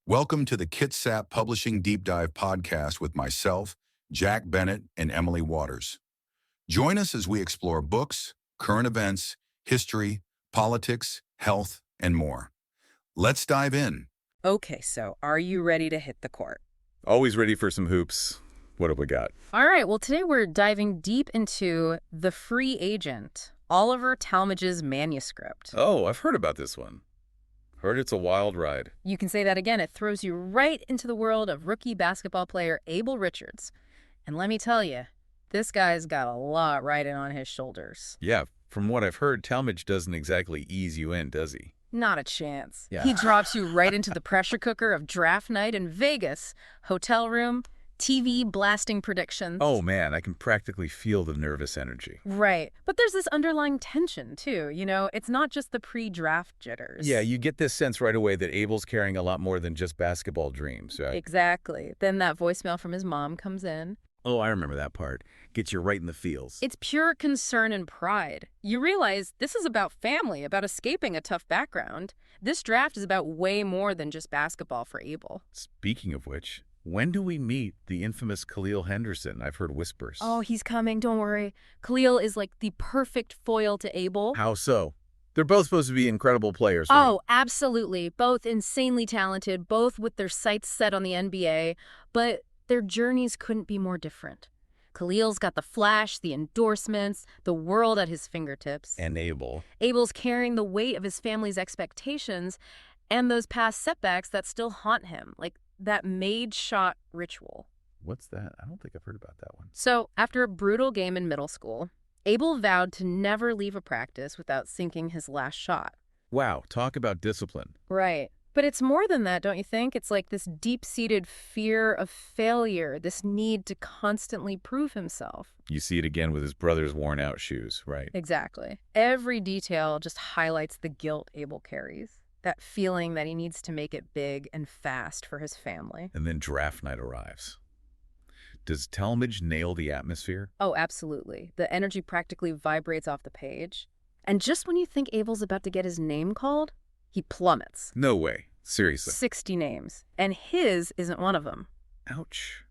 Welcome to the Kitsap Publishing Deep Dive podcast with myself, Jack Bennett, and Emily Waters. Join us as we explore books, current events, history, politics, health, and more. Let's dive in. Okay, so are you ready to hit the court? Always ready for some hoops. What have we got? All right, well, today we're diving deep into The Free Agent, Oliver Talmadge's manuscript. Oh, I've heard about this one. Heard it's a wild ride. You can say that again. It throws you right into the world of rookie basketball player Abel Richards. And let me tell you, this guy's got a lot riding on his shoulders. Yeah, from what I've heard, Talmadge doesn't exactly ease you in, does he? Not a chance. Yeah. He drops you right into the pressure cooker of draft night in Vegas, hotel room, TV blasting predictions. Oh man, I can practically feel the nervous energy. Right. But there's this underlying tension, too. It's not just the pre-draft jitters. Yeah, you get this sense right away that Abel's carrying a lot more than just basketball dreams, right? Exactly. Then that voicemail from his mom comes in. Oh, I remember that part. Gets you right in the feels. It's pure concern and pride. You realize this is about family, about escaping a tough background. This draft is about way more than just basketball for Abel. Speaking of which, when do we meet the infamous Khalil Henderson? I've heard whispers. Oh, he's coming. Don't worry. Khalil is like the perfect foil to Abel. How so? They're both supposed to be incredible players, right? Oh, absolutely. Both insanely talented, both with their sights set on the NBA, but their journeys couldn't be more different. Khalil's got the flash, the endorsements, the world at his fingertips. And Abel. Abel's carrying the weight of his family's expectations and those past setbacks that still haunt him, like that made shot ritual. What's that? I don't think I've heard about that one. So, after a brutal game in middle school, Abel vowed to never leave a practice without sinking his last shot. Wow, talk about discipline. Right. But it's more than that, don't you think? It's like this deep-seated fear of failure, this need to constantly prove himself. You see it again with his brother's worn-out shoes, right? Exactly. Every detail just highlights the guilt Abel carries, that feeling that he needs to make it big and fast for his family. And then draft night arrives. Does Talmadge nail the atmosphere? Oh, absolutely. The energy practically vibrates off the page. And just when you think Abel's about to get his name called, he plummets. No way. Seriously. 60 names. And his isn't one of them. Ouch.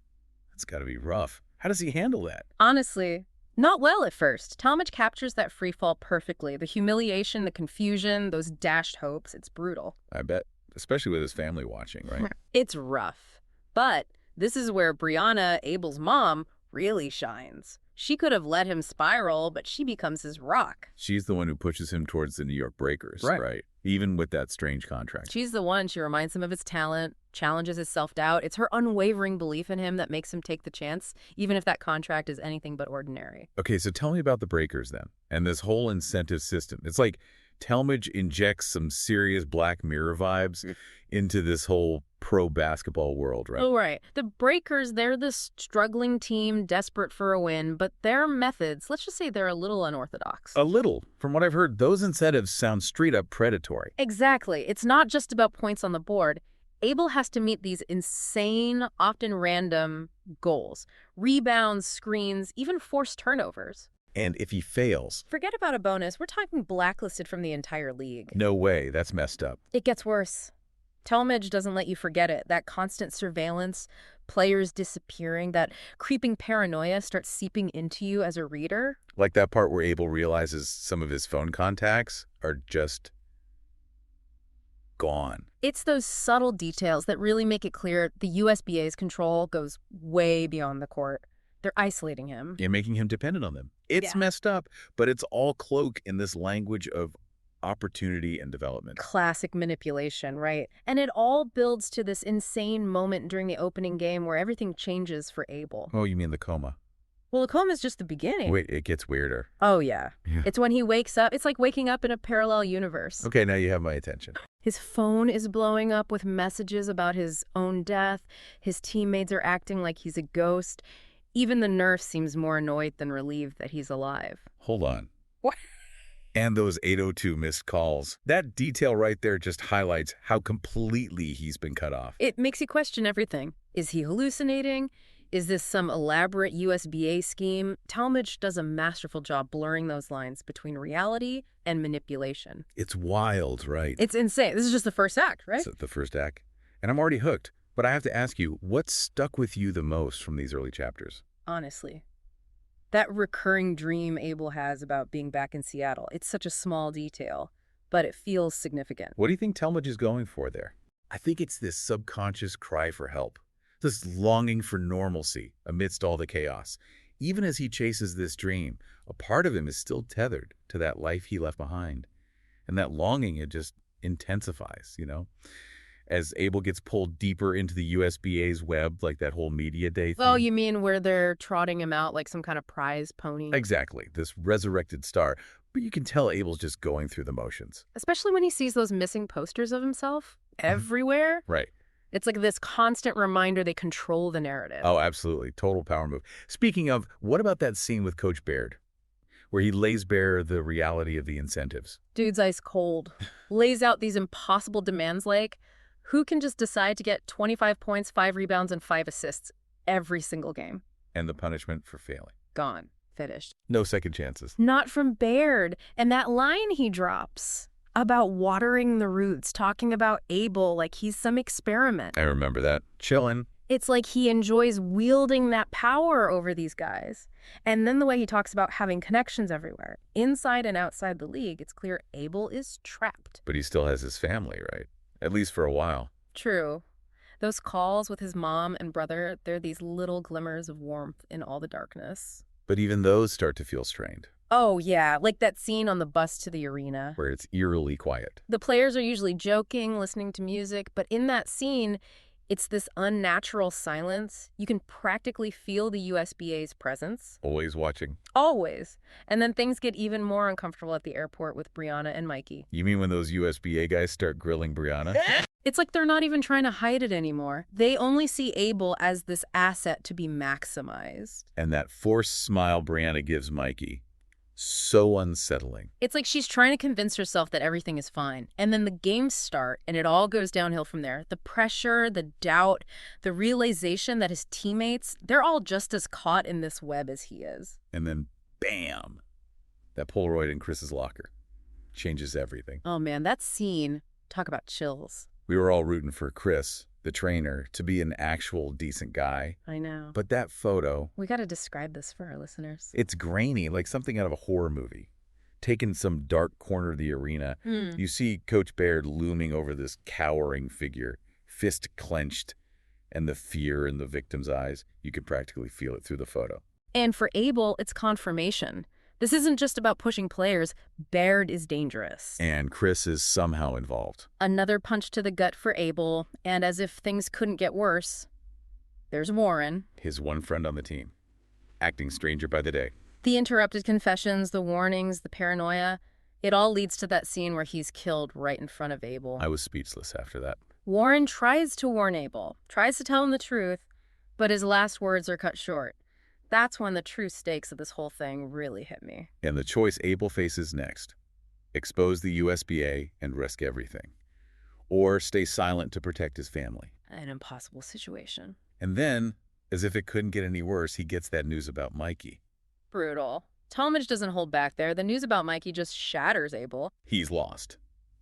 That's got to be rough. How does he handle that? Honestly, not well at first. Talmadge captures that free fall perfectly. The humiliation, the confusion, those dashed hopes. It's brutal. I bet. Especially with his family watching, right? It's rough. But this is where Brianna, Abel's mom, really shines. She could have let him spiral, but she becomes his rock. She's the one who pushes him towards the New York Breakers, right? Even with that strange contract. She's the one. She reminds him of his talent, challenges his self-doubt. It's her unwavering belief in him that makes him take the chance, even if that contract is anything but ordinary. Okay, so tell me about the Breakers then, and this whole incentive system. It's like Talmadge injects some serious Black Mirror vibes into this whole pro basketball world, right? Oh, right. The Breakers, they're this struggling team desperate for a win, but their methods, let's just say they're a little unorthodox. A little. From what I've heard, those incentives sound straight up predatory. Exactly. It's not just about points on the board. Abel has to meet these insane, often random goals. Rebounds, screens, even forced turnovers. And if he fails... Forget about a bonus. We're talking blacklisted from the entire league. No way. That's messed up. It gets worse. Talmadge doesn't let you forget it. That constant surveillance, players disappearing, that creeping paranoia starts seeping into you as a reader. Like that part where Abel realizes some of his phone contacts are just gone. It's those subtle details that really make it clear the USBA's control goes way beyond the court. They're isolating him. And making him dependent on them. It's messed up, but it's all cloak in this language of opportunity and development. Classic manipulation, right? And it all builds to this insane moment during the opening game where everything changes for Abel. Oh, you mean the coma? Well, the coma is just the beginning. Wait, it gets weirder. Oh, yeah. It's when he wakes up. It's like waking up in a parallel universe. Okay, now you have my attention. His phone is blowing up with messages about his own death. His teammates are acting like he's a ghost. Even the nurse seems more annoyed than relieved that he's alive. Hold on. What? And those 802 missed calls. That detail right there just highlights how completely he's been cut off. It makes you question everything. Is he hallucinating? Is this some elaborate USBA scheme? Talmadge does a masterful job blurring those lines between reality and manipulation. It's wild, right? It's insane. This is just the first act, right? So the first act. And I'm already hooked. But I have to ask you, what stuck with you the most from these early chapters? Honestly, that recurring dream Abel has about being back in Seattle, it's such a small detail, but it feels significant. What do you think Talmadge is going for there? I think it's this subconscious cry for help, this longing for normalcy amidst all the chaos. Even as he chases this dream, a part of him is still tethered to that life he left behind. And that longing, it just intensifies, as Abel gets pulled deeper into the USBA's web, like that whole media day thing. Oh, you mean where they're trotting him out like some kind of prize pony? Exactly, this resurrected star. But you can tell Abel's just going through the motions. Especially when he sees those missing posters of himself everywhere. Right. It's like this constant reminder they control the narrative. Oh, absolutely. Total power move. Speaking of, what about that scene with Coach Baird, where he lays bare the reality of the incentives? Dude's ice cold. Lays out these impossible demands like, who can just decide to get 25 points, 5 rebounds, and 5 assists every single game? And the punishment for failing. Gone. Finished. No second chances. Not from Baird. And that line he drops about watering the roots, talking about Abel like he's some experiment. I remember that. Chillin'. It's like he enjoys wielding that power over these guys. And then the way he talks about having connections everywhere, inside and outside the league, it's clear Abel is trapped. But he still has his family, right? At least for a while. True. Those calls with his mom and brother, they're these little glimmers of warmth in all the darkness. But even those start to feel strained. Oh, yeah, like that scene on the bus to the arena. Where it's eerily quiet. The players are usually joking, listening to music, but in that scene, it's this unnatural silence. You can practically feel the USBA's presence. Always watching. Always. And then things get even more uncomfortable at the airport with Brianna and Mikey. You mean when those USBA guys start grilling Brianna? It's like they're not even trying to hide it anymore. They only see Abel as this asset to be maximized. And that forced smile Brianna gives Mikey. So unsettling. It's like she's trying to convince herself that everything is fine. And then the games start, and it all goes downhill from there. The pressure, the doubt, the realization that his teammates, they're all just as caught in this web as he is. And then, bam! That Polaroid in Chris's locker. Changes everything. Oh man, that scene, talk about chills. We were all rooting for Chris, the trainer, to be an actual decent guy. I know. But that photo... We gotta describe this for our listeners. It's grainy, like something out of a horror movie. Taken some dark corner of the arena, you see Coach Baird looming over this cowering figure, fist clenched, and the fear in the victim's eyes. You could practically feel it through the photo. And for Abel, it's confirmation. This isn't just about pushing players. Baird is dangerous. And Chris is somehow involved. Another punch to the gut for Abel, and as if things couldn't get worse, there's Warren. His one friend on the team. Acting stranger by the day. The interrupted confessions, the warnings, the paranoia, it all leads to that scene where he's killed right in front of Abel. I was speechless after that. Warren tries to warn Abel, tries to tell him the truth, but his last words are cut short. That's when the true stakes of this whole thing really hit me. And the choice Abel faces next. Expose the USBA and risk everything. Or stay silent to protect his family. An impossible situation. And then, as if it couldn't get any worse, he gets that news about Mikey. Brutal. Talmadge doesn't hold back there. The news about Mikey just shatters Abel. He's lost.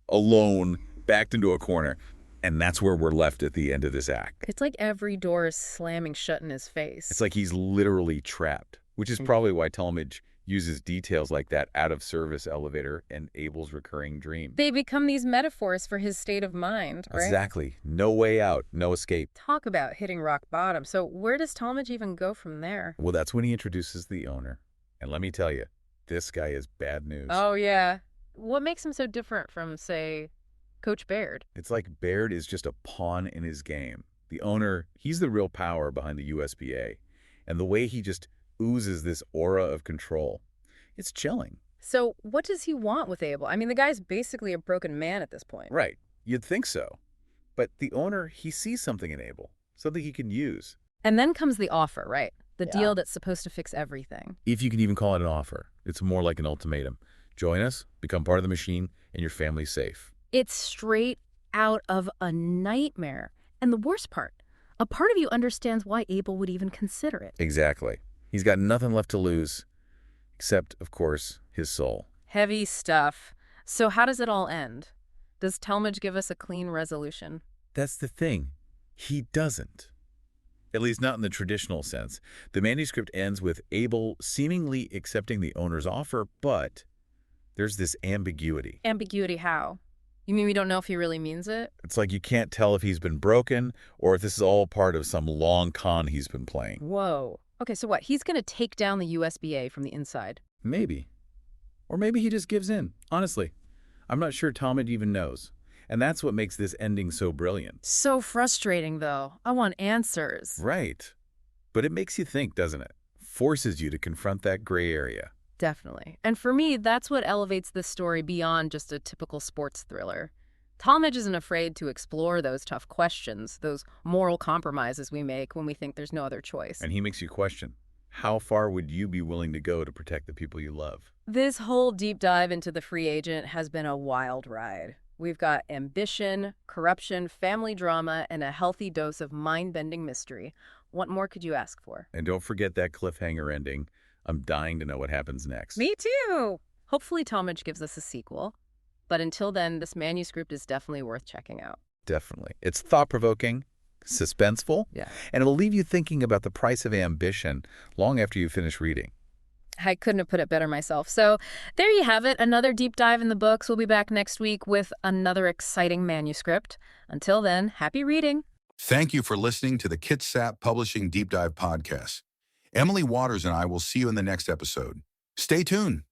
Alone, backed into a corner. And that's where we're left at the end of this act. It's like every door is slamming shut in his face. It's like he's literally trapped, which is probably why Talmadge uses details like that out-of-service elevator and Abel's recurring dream. They become these metaphors for his state of mind, right? Exactly. No way out, no escape. Talk about hitting rock bottom. So where does Talmadge even go from there? Well, that's when he introduces the owner. And let me tell you, this guy is bad news. Oh, yeah. What makes him so different from, say, Coach Baird? It's like Baird is just a pawn in his game. The owner, he's the real power behind the USBA. And the way he just oozes this aura of control, it's chilling. So what does he want with Abel? I mean, the guy's basically a broken man at this point. Right. You'd think so. But the owner, he sees something in Abel, something he can use. And then comes the offer, right? The deal that's supposed to fix everything. If you can even call it an offer. It's more like an ultimatum. Join us, become part of the machine, and your family's safe. It's straight out of a nightmare. And the worst part, a part of you understands why Abel would even consider it. Exactly. He's got nothing left to lose, except, of course, his soul. Heavy stuff. So how does it all end? Does Talmadge give us a clean resolution? That's the thing. He doesn't. At least not in the traditional sense. The manuscript ends with Abel seemingly accepting the owner's offer, but there's this ambiguity. Ambiguity how? You mean we don't know if he really means it? It's like you can't tell if he's been broken or if this is all part of some long con he's been playing. Whoa. Okay, so what? He's going to take down the USBA from the inside. Maybe. Or maybe he just gives in. Honestly, I'm not sure Talmadge even knows. And that's what makes this ending so brilliant. So frustrating, though. I want answers. Right. But it makes you think, doesn't it? Forces you to confront that gray area. Definitely. And for me, that's what elevates this story beyond just a typical sports thriller. Talmadge isn't afraid to explore those tough questions, those moral compromises we make when we think there's no other choice. And he makes you question, how far would you be willing to go to protect the people you love? This whole deep dive into the free agent has been a wild ride. We've got ambition, corruption, family drama, and a healthy dose of mind-bending mystery. What more could you ask for? And don't forget that cliffhanger ending. I'm dying to know what happens next. Me too! Hopefully Talmadge gives us a sequel. But until then, this manuscript is definitely worth checking out. Definitely. It's thought-provoking, suspenseful, Yeah. and it'll leave you thinking about the price of ambition long after you finish reading. I couldn't have put it better myself. So there you have it, another deep dive in the books. We'll be back next week with another exciting manuscript. Until then, happy reading. Thank you for listening to the Kitsap Publishing Deep Dive Podcast. Emily Waters and I will see you in the next episode. Stay tuned.